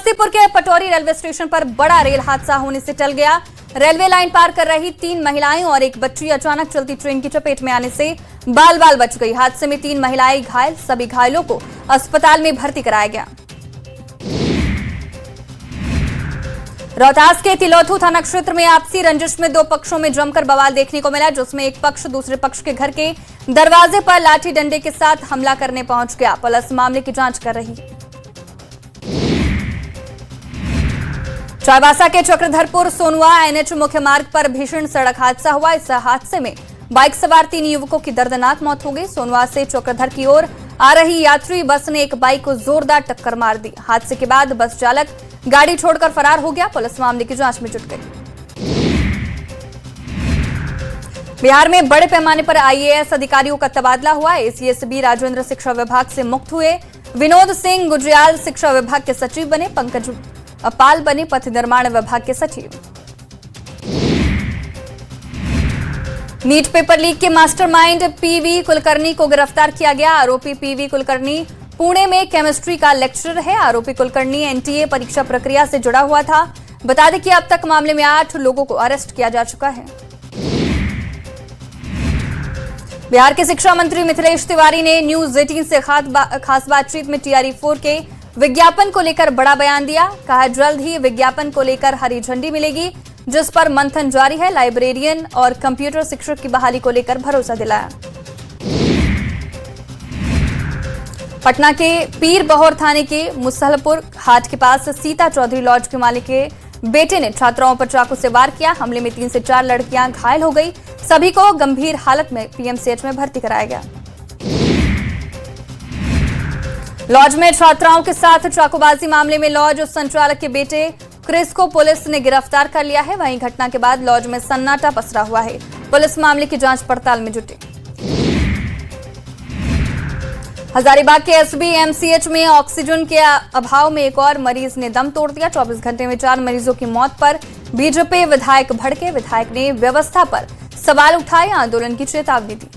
समस्तीपुर के Pataudi railway station पर बड़ा रेल हादसा होने से टल गया। रेलवे लाइन पार कर रही 3 महिलाएं और एक बच्ची अचानक चलती ट्रेन की चपेट में आने से बाल बाल बच गई। हादसे में 3 महिलाएं घायल, सभी घायलों को अस्पताल में भर्ती कराया गया। रोहतास के तिलौथू थाना क्षेत्र में आपसी रंजिश में 2 पक्षों में जमकर बवाल देखने को मिला, जिसमें एक पक्ष दूसरे पक्ष के घर के दरवाजे पर लाठी डंडे के साथ हमला करने पहुंच गया। पुलिस मामले की जांच कर रही है। चाईबासा के चक्रधरपुर सोनुआ एनएच मुख्य मार्ग पर भीषण सड़क हादसा हुआ। इस हादसे में बाइक सवार 3 युवकों की दर्दनाक मौत हो गई। सोनुआ से चक्रधर की ओर आ रही यात्री बस ने एक बाइक को जोरदार टक्कर मार दी। हादसे के बाद बस चालक गाड़ी छोड़कर फरार हो गया। पुलिस मामले की जांच में जुट गई। बिहार में बड़े पैमाने पर आईएएस अधिकारियों का तबादला हुआ। एसीएसबी राजेंद्र शिक्षा विभाग से मुक्त हुए। विनोद सिंह गुजरियाल शिक्षा विभाग के सचिव बने। पंकज पाल बने पथ निर्माण विभाग के सचिव। नीट पेपर लीक के मास्टरमाइंड पीवी कुलकर्णी को गिरफ्तार किया गया। आरोपी पीवी कुलकर्णी पुणे में केमिस्ट्री का लेक्चरर है। आरोपी कुलकर्णी एनटीए परीक्षा प्रक्रिया से जुड़ा हुआ था। बता दें कि अब तक मामले में 8 लोगों को अरेस्ट किया जा चुका है। बिहार के शिक्षा मंत्री मिथिलेश तिवारी ने न्यूज 18 से खास बातचीत में TRE-4 के विज्ञापन को लेकर बड़ा बयान दिया। कहा, जल्द ही विज्ञापन को लेकर हरी झंडी मिलेगी, जिस पर मंथन जारी है। लाइब्रेरियन और कंप्यूटर शिक्षक की बहाली को लेकर भरोसा दिलाया। पटना के पीर बहोर थाने के मुसहलपुर हाट के पास सीता चौधरी लॉज के मालिक के बेटे ने छात्राओं पर चाकू से वार किया। हमले में 3 से 4 लड़कियां घायल हो गई। सभी को गंभीर हालत में PMCH में भर्ती कराया गया। लॉज में छात्राओं के साथ चाकूबाजी मामले में लॉज संचालक के बेटे क्रिस को पुलिस ने गिरफ्तार कर लिया है। वहीं घटना के बाद लॉज में सन्नाटा पसरा हुआ है। पुलिस मामले की जांच पड़ताल में जुटी। हजारीबाग के SBMCH में ऑक्सीजन के अभाव में एक और मरीज ने दम तोड़ दिया। 24 घंटे में 4 मरीजों की मौत पर बीजेपी विधायक भड़के। विधायक ने व्यवस्था पर सवाल उठाए, आंदोलन की चेतावनी दी।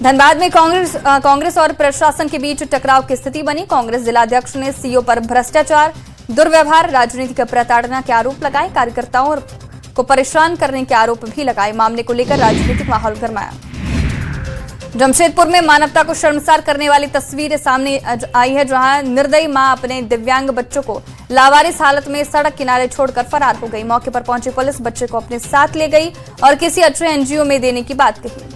धनबाद में कांग्रेस और प्रशासन के बीच टकराव की स्थिति बनी। कांग्रेस जिलाध्यक्ष ने सीओ पर भ्रष्टाचार, दुर्व्यवहार, राजनीतिक प्रताड़ना के आरोप लगाए। कार्यकर्ताओं को परेशान करने के आरोप भी लगाए। मामले को लेकर राजनीतिक माहौल गरमाया। जमशेदपुर में मानवता को शर्मसार करने वाली तस्वीरें सामने आई है, जहां निर्दयी मां अपने दिव्यांग बच्चों को लावारिस हालत में सड़क किनारे छोड़कर फरार हो गई। मौके पर पहुंची पुलिस बच्चे को अपने साथ ले गई और किसी अच्छे NGO में देने की बात कही।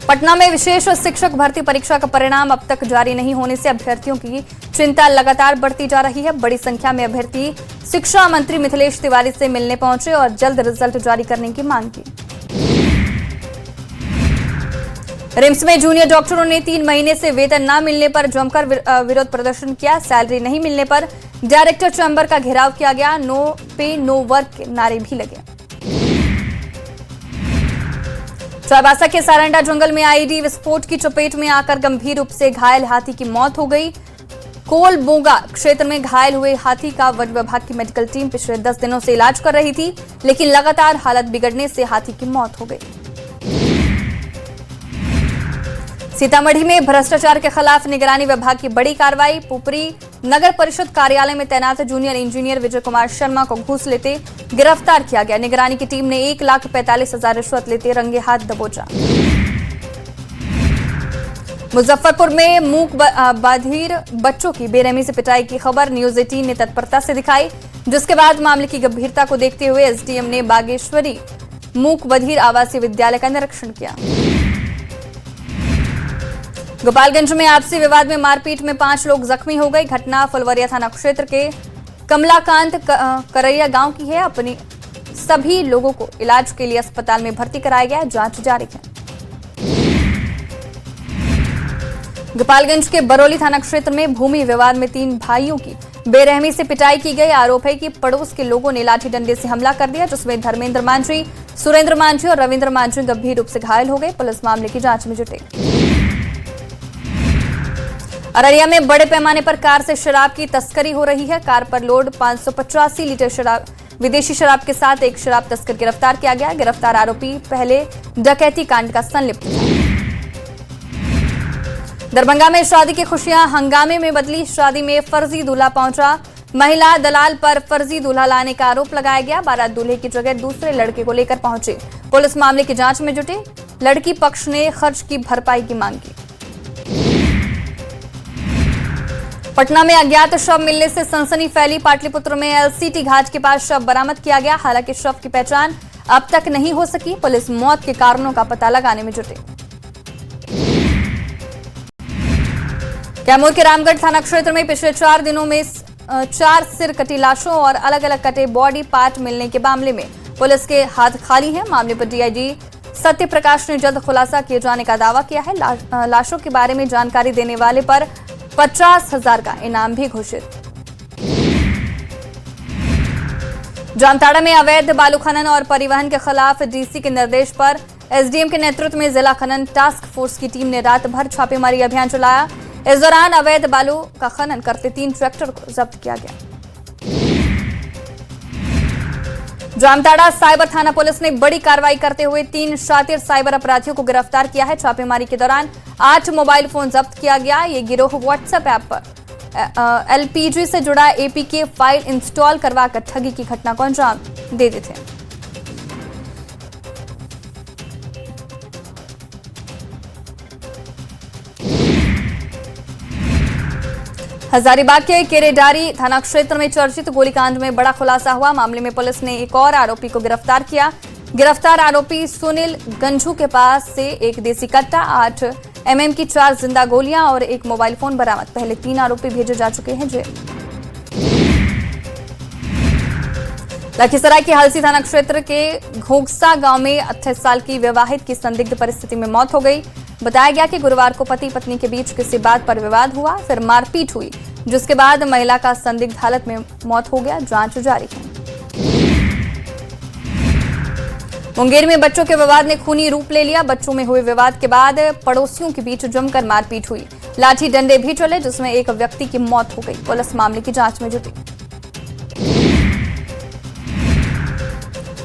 पटना में विशेष शिक्षक भर्ती परीक्षा का परिणाम अब तक जारी नहीं होने से अभ्यर्थियों की चिंता लगातार बढ़ती जा रही है। बड़ी संख्या में अभ्यर्थी शिक्षा मंत्री मिथिलेश तिवारी से मिलने पहुंचे और जल्द रिजल्ट जारी करने की मांग की। रिम्स में जूनियर डॉक्टरों ने 3 महीने से वेतन न मिलने पर जमकर विरोध प्रदर्शन किया। सैलरी नहीं मिलने पर डायरेक्टर चैम्बर का घेराव किया गया। नो पे नो वर्क के नारे भी लगे। चाईबासा के सारंडा जंगल में IED विस्फोट की चपेट में आकर गंभीर रूप से घायल हाथी की मौत हो गई। कोलबोंगा क्षेत्र में घायल हुए हाथी का वन विभाग की मेडिकल टीम पिछले 10 दिनों से इलाज कर रही थी, लेकिन लगातार हालत बिगड़ने से हाथी की मौत हो गई। सीतामढ़ी में भ्रष्टाचार के खिलाफ निगरानी विभाग की बड़ी कार्रवाई। पुपरी नगर परिषद कार्यालय में तैनात जूनियर इंजीनियर विजय कुमार शर्मा को घूस लेते गिरफ्तार किया गया। निगरानी की टीम ने 1,45,000 रिश्वत लेते रंगे हाथ दबोचा। मुजफ्फरपुर में मूक बधिर बच्चों की बेरहमी से पिटाई की खबर न्यूज 18 ने तत्परता से दिखाई, जिसके बाद मामले की गंभीरता को देखते हुए SDM ने बागेश्वरी मूक बधिर आवासीय विद्यालय का निरीक्षण किया। गोपालगंज में आपसी विवाद में मारपीट में 5 लोग जख्मी हो गए। घटना फुलवरिया थाना क्षेत्र के कमलाकांत करैया गांव की है। अपने सभी लोगों को इलाज के लिए अस्पताल में भर्ती कराया गया। जांच जारी है। गोपालगंज के बरौली थाना क्षेत्र में भूमि विवाद में 3 भाइयों की बेरहमी से पिटाई की गई। आरोप है कि पड़ोस के लोगों ने लाठी डंडे से हमला कर दिया, जिसमें धर्मेंद्र मांझी, सुरेंद्र मांझी और रविंद्र मांझी गंभीर रूप से घायल हो गए। पुलिस मामले की जांच में जुटे। अररिया में बड़े पैमाने पर कार से शराब की तस्करी हो रही है। कार पर लोड 585 लीटर विदेशी शराब के साथ एक शराब तस्कर गिरफ्तार किया गया। गिरफ्तार आरोपी पहले डकैती कांड का संलिप्त था। दरभंगा में शादी की खुशियां हंगामे में बदली। शादी में फर्जी दूल्हा पहुंचा। महिला दलाल पर फर्जी दूल्हा लाने का आरोप लगाया गया। बारात दूल्हे की जगह दूसरे लड़के को लेकर पहुंची। पुलिस मामले की जांच में जुटी। लड़की पक्ष ने खर्च की भरपाई की मांग की। पटना में अज्ञात शव मिलने से सनसनी फैली। पाटलिपुत्र में एलसीटी घाट के पास शव बरामद किया गया। हालांकि शव की पहचान अब तक नहीं हो सकी। पुलिस मौत के कारणों का पता लगाने में जुटी। कैमूर के रामगढ़ थाना क्षेत्र में पिछले 4 दिनों में 4 सिर कटी लाशों और अलग अलग कटे बॉडी पार्ट मिलने के मामले में पुलिस के हाथ खाली है। मामले पर डीआईजी सत्य प्रकाश ने जल्द खुलासा किए जाने का दावा किया है। लाशों के बारे में जानकारी देने वाले पर 50,000 का इनाम भी घोषित। जामताड़ा में अवैध बालू खनन और परिवहन के खिलाफ डीसी के निर्देश पर एसडीएम के नेतृत्व में जिला खनन टास्क फोर्स की टीम ने रात भर छापेमारी अभियान चलाया। इस दौरान अवैध बालू का खनन करते 3 ट्रैक्टर को जब्त किया गया। जामताड़ा साइबर थाना पुलिस ने बड़ी कार्रवाई करते हुए 3 शातिर साइबर अपराधियों को गिरफ्तार किया है। छापेमारी के दौरान 8 मोबाइल फोन जब्त किया गया। ये गिरोह व्हाट्सएप ऐप पर एलपीजी से जुड़ा एपीके फाइल इंस्टॉल करवाकर ठगी की घटना को अंजाम दे देते थे। हजारीबाग के केरेडारी थाना क्षेत्र में चर्चित गोलीकांड में बड़ा खुलासा हुआ। मामले में पुलिस ने एक और आरोपी को गिरफ्तार किया। गिरफ्तार आरोपी सुनील गंझू के पास से एक देसी कट्टा, 8 mm की 4 जिंदा गोलियां और एक मोबाइल फोन बरामद। पहले 3 आरोपी भेजे जा चुके हैं जेल। लखीसराय के हलसी थाना क्षेत्र के घोगसा गांव में 28 साल की विवाहित की संदिग्ध परिस्थिति में मौत हो गई। बताया गया कि गुरुवार को पति पत्नी के बीच किसी बात पर विवाद हुआ, फिर मारपीट हुई, जिसके बाद महिला का संदिग्ध हालत में मौत हो गया। जांच जारी है। मुंगेर में बच्चों के विवाद ने खूनी रूप ले लिया। बच्चों में हुए विवाद के बाद पड़ोसियों के बीच जमकर मारपीट हुई। लाठी डंडे भी चले, जिसमें एक व्यक्ति की मौत हो गई। पुलिस मामले की जांच में जुटी।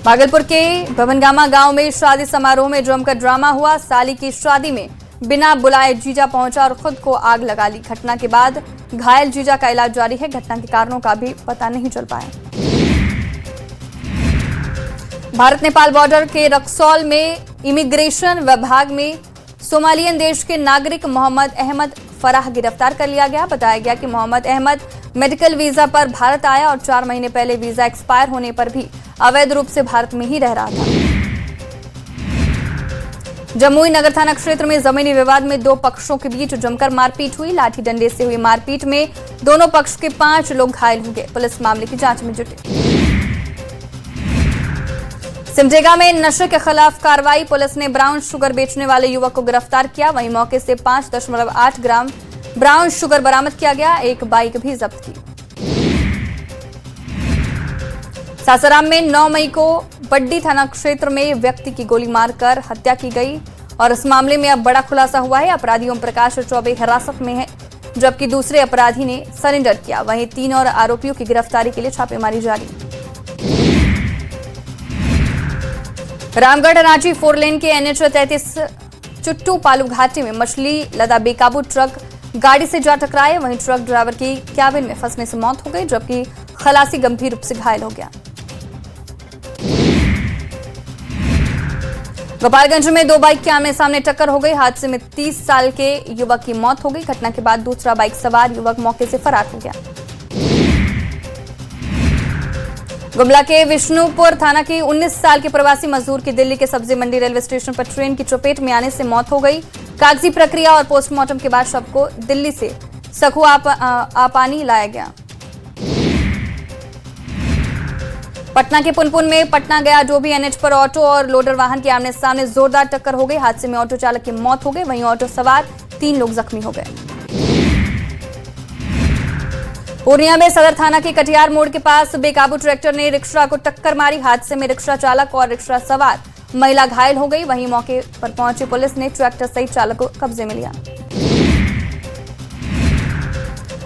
भागलपुर के भवनगामा गांव में शादी समारोह में जमकर ड्रामा हुआ। साली की शादी में बिना बुलाए जीजा पहुंचा और खुद को आग लगा ली। घटना के बाद घायल जीजा का इलाज जारी है। घटना के कारणों का भी पता नहीं चल पाया। भारत नेपाल बॉर्डर के रक्सौल में इमिग्रेशन विभाग में सोमालियन देश के नागरिक मोहम्मद अहमद फराह गिरफ्तार कर लिया गया। बताया गया कि मोहम्मद अहमद मेडिकल वीजा पर भारत आया और 4 महीने पहले वीजा एक्सपायर होने पर भी अवैध रूप से भारत में ही रह रहा था। जमुई नगर थाना क्षेत्र में जमीनी विवाद में 2 पक्षों के बीच जमकर मारपीट हुई। लाठी डंडे से हुई मारपीट में दोनों पक्ष के 5 लोग घायल हो गए। पुलिस मामले की जांच में जुटी। सिमडेगा में नशे के खिलाफ कार्रवाई। पुलिस ने ब्राउन शुगर बेचने वाले युवक को गिरफ्तार किया। वहीं मौके से 5.8 ग्राम ब्राउन शुगर बरामद किया गया। एक बाइक भी जब्त की। सासाराम में 9 मई को बड्डी थाना क्षेत्र में व्यक्ति की गोली मारकर हत्या की गई और इस मामले में अब बड़ा खुलासा हुआ है। अपराधी ओम प्रकाश चौबे हिरासत में है, जबकि दूसरे अपराधी ने सरेंडर किया। वहीं 3 और आरोपियों की गिरफ्तारी के लिए छापेमारी जारी। रामगढ़ रांची 4 लेन के NH 33 चुट्टू पालू घाटी में मछली लदा बेकाबू ट्रक गाड़ी से जा टकराए। वहीं ट्रक ड्राइवर की कैबिन में फंसने से मौत हो गई, जबकि खलासी गंभीर रूप से घायल हो गया। गोपालगंज में 2 बाइक के आमने सामने टक्कर हो गई। हादसे में 30 साल के युवक की मौत हो गई। घटना के बाद दूसरा बाइक सवार युवक मौके से फरार हो गया। गुमला के विष्णुपुर थाना की 19 साल के प्रवासी मजदूर की दिल्ली के सब्जी मंडी रेलवे स्टेशन पर ट्रेन की चपेट में आने से मौत हो गई। कागजी प्रक्रिया और पोस्टमार्टम के बाद शव को दिल्ली से सखू आपानी लाया गया। पटना के पुनपुन में पटना गया जो भी NH पर ऑटो और लोडर वाहन के आमने सामने जोरदार टक्कर हो गई। हादसे में ऑटो चालक की मौत हो गई। वहीं ऑटो सवार 3 लोग जख्मी हो गए। पूर्णिया में सदर थाना के कटियार मोड़ के पास बेकाबू ट्रैक्टर ने रिक्शा को टक्कर मारी। हादसे में रिक्शा चालक और रिक्शा सवार महिला घायल हो गई। वहीं मौके पर पहुंची पुलिस ने ट्रैक्टर सहित चालक को कब्जे में लिया।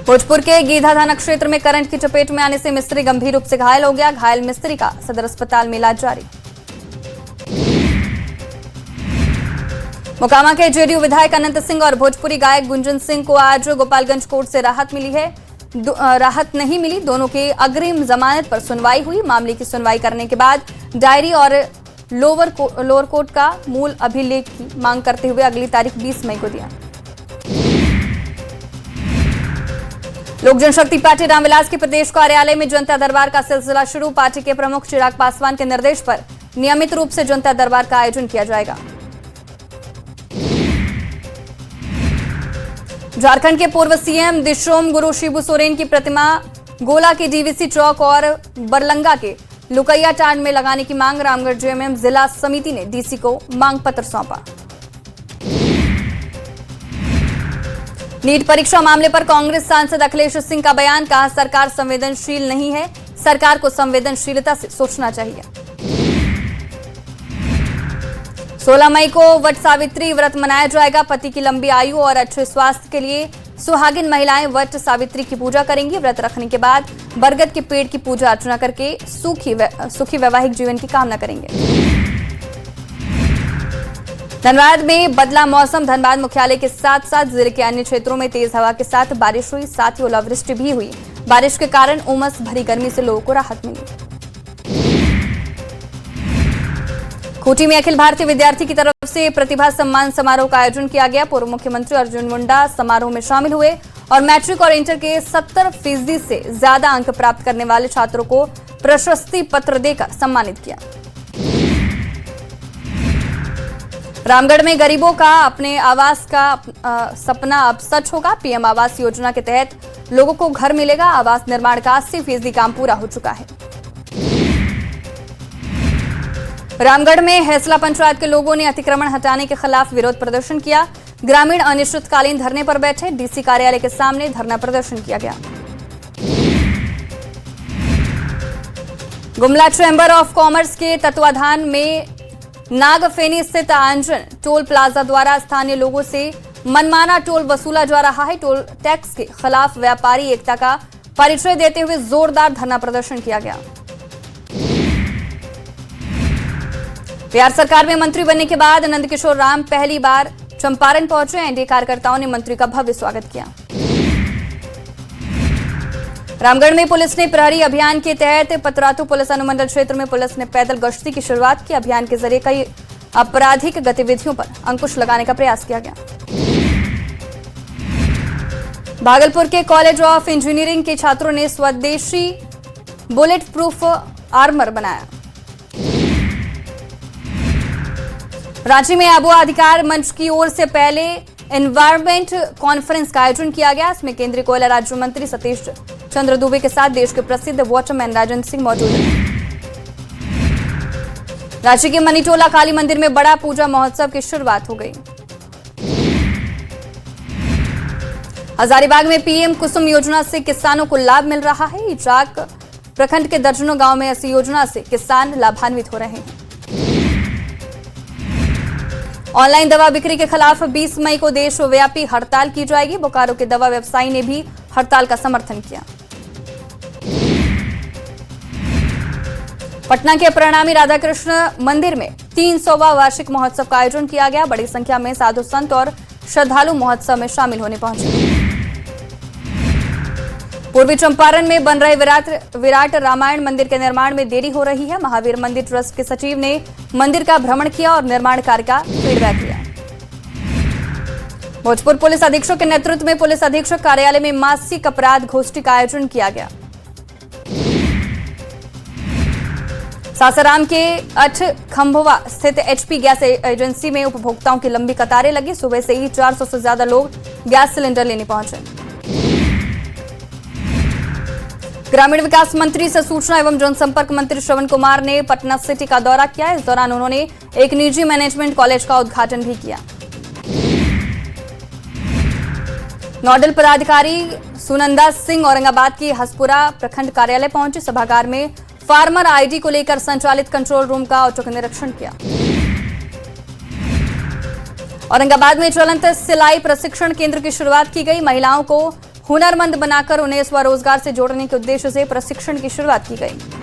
भोजपुर के गीधा थाना क्षेत्र में करंट की चपेट में आने से मिस्त्री गंभीर रूप से घायल हो गया। घायल मिस्त्री का सदर अस्पताल में इलाज जारी। मोकामा के जेडीयू विधायक अनंत सिंह और भोजपुरी गायक गुंजन सिंह को आज गोपालगंज कोर्ट से राहत मिली है। राहत नहीं मिली, दोनों के अग्रिम जमानत पर सुनवाई हुई। मामले की सुनवाई करने के बाद डायरी और लोअर कोर्ट का मूल अभिलेख की मांग करते हुए अगली तारीख 20 मई को दिया। लोक जनशक्ति पार्टी रामविलास के प्रदेश कार्यालय में जनता दरबार का सिलसिला शुरू। पार्टी के प्रमुख चिराग पासवान के निर्देश पर नियमित रूप से जनता दरबार का आयोजन किया जाएगा। झारखंड के पूर्व सीएम दिशोम गुरु शिबू सोरेन की प्रतिमा गोला के डीवीसी चौक और बरलंगा के लुकैया टांड में लगाने की मांग। रामगढ़ जेएमएम जिला समिति ने डीसी को मांग पत्र सौंपा। नीट परीक्षा मामले पर कांग्रेस सांसद अखिलेश सिंह का बयान, कहा सरकार संवेदनशील नहीं है, सरकार को संवेदनशीलता से सोचना चाहिए। 16 मई को वट सावित्री व्रत मनाया जाएगा। पति की लंबी आयु और अच्छे स्वास्थ्य के लिए सुहागिन महिलाएं वट सावित्री की पूजा करेंगी। व्रत रखने के बाद बरगद के पेड़ की पूजा अर्चना करके सुखी वैवाहिक जीवन की कामना करेंगे। धनबाद में बदला मौसम। धनबाद मुख्यालय के साथ साथ जिले के अन्य क्षेत्रों में तेज हवा के साथ बारिश हुई, साथ ही ओलावृष्टि भी हुई। बारिश के कारण उमस भरी गर्मी से लोगों को राहत मिली। खूंटी में अखिल भारतीय विद्यार्थी की तरफ से प्रतिभा सम्मान समारोह का आयोजन किया गया। पूर्व मुख्यमंत्री अर्जुन मुंडा समारोह में शामिल हुए और मैट्रिक और इंटर के 70% से ज्यादा अंक प्राप्त करने वाले छात्रों को प्रशस्ति पत्र देकर सम्मानित किया। रामगढ़ में गरीबों का अपने आवास का सपना अब सच होगा। पीएम आवास योजना के तहत लोगों को घर मिलेगा। आवास निर्माण का 80% काम पूरा हो चुका है। रामगढ़ में हैसला पंचायत के लोगों ने अतिक्रमण हटाने के खिलाफ विरोध प्रदर्शन किया। ग्रामीण अनिश्चितकालीन धरने पर बैठे। डीसी कार्यालय के सामने धरना प्रदर्शन किया गया। गुमला चैम्बर ऑफ कॉमर्स के तत्वाधान में नागफेनी स्थित आंजन टोल प्लाजा द्वारा स्थानीय लोगों से मनमाना टोल वसूला जा रहा है। टोल टैक्स के खिलाफ व्यापारी एकता का परिचय देते हुए जोरदार धरना प्रदर्शन किया गया। बिहार सरकार में मंत्री बनने के बाद नंदकिशोर राम पहली बार चंपारण पहुंचे। एनडीए कार्यकर्ताओं ने मंत्री का भव्य स्वागत किया। रामगढ़ में पुलिस ने प्रहरी अभियान के तहत पतरातू पुलिस अनुमंडल क्षेत्र में पुलिस ने पैदल गश्ती की शुरुआत की। अभियान के जरिए कई आपराधिक गतिविधियों पर अंकुश लगाने का प्रयास किया गया। भागलपुर के कॉलेज ऑफ इंजीनियरिंग के छात्रों ने स्वदेशी बुलेट प्रूफ आर्मर बनाया। रांची में आबोहवा अधिकार मंच की ओर से पहले एनवायरमेंट कॉन्फ्रेंस का आयोजन किया गया। इसमें केंद्रीय कोयला राज्य मंत्री सतीश चंद्र दुबे के साथ देश के प्रसिद्ध वाटरमैन राजन सिंह मौजूद हैं। रांची के मनीटोला काली मंदिर में बड़ा पूजा महोत्सव की शुरुआत हो गई। हजारीबाग में पीएम कुसुम योजना से किसानों को लाभ मिल रहा है। इचाक प्रखंड के दर्जनों गांव में ऐसी योजना से किसान लाभान्वित हो रहे हैं। ऑनलाइन दवा बिक्री के खिलाफ 20 मई को देशव्यापी हड़ताल की जाएगी। बोकारो के दवा व्यवसायी ने भी हड़ताल का समर्थन किया। पटना के प्रणामी राधाकृष्ण मंदिर में 300वां वार्षिक महोत्सव का आयोजन किया गया। बड़ी संख्या में साधु संत और श्रद्धालु महोत्सव में शामिल होने पहुंचे। पूर्वी चंपारण में बन रहे विराट रामायण मंदिर के निर्माण में देरी हो रही है। महावीर मंदिर ट्रस्ट के सचिव ने मंदिर का भ्रमण किया और निर्माण कार्य का फीडबैक लिया। भोजपुर पुलिस अधीक्षक के नेतृत्व में पुलिस अधीक्षक कार्यालय में मासिक अपराध गोष्ठी का आयोजन किया गया। सासाराम के अठखंभवा स्थित एचपी गैस एजेंसी में उपभोक्ताओं की लंबी कतारें लगी। सुबह से ही 400 से ज्यादा लोग गैस सिलेंडर लेने पहुंचे। ग्रामीण विकास मंत्री से सूचना एवं जनसंपर्क मंत्री श्रवण कुमार ने पटना सिटी का दौरा किया। इस दौरान उन्होंने एक निजी मैनेजमेंट कॉलेज का उद्घाटन भी किया। नोडल पदाधिकारी सुनंदा सिंह औरंगाबाद की हसपुरा प्रखंड कार्यालय पहुंचे। सभागार में फार्मर आईडी को लेकर संचालित कंट्रोल रूम का औचक निरीक्षण किया। औरंगाबाद में चलंत सिलाई प्रशिक्षण केंद्र की शुरुआत की गई। महिलाओं को हुनरमंद बनाकर उन्हें स्वरोजगार से जोड़ने के उद्देश्य से प्रशिक्षण की शुरुआत की गई।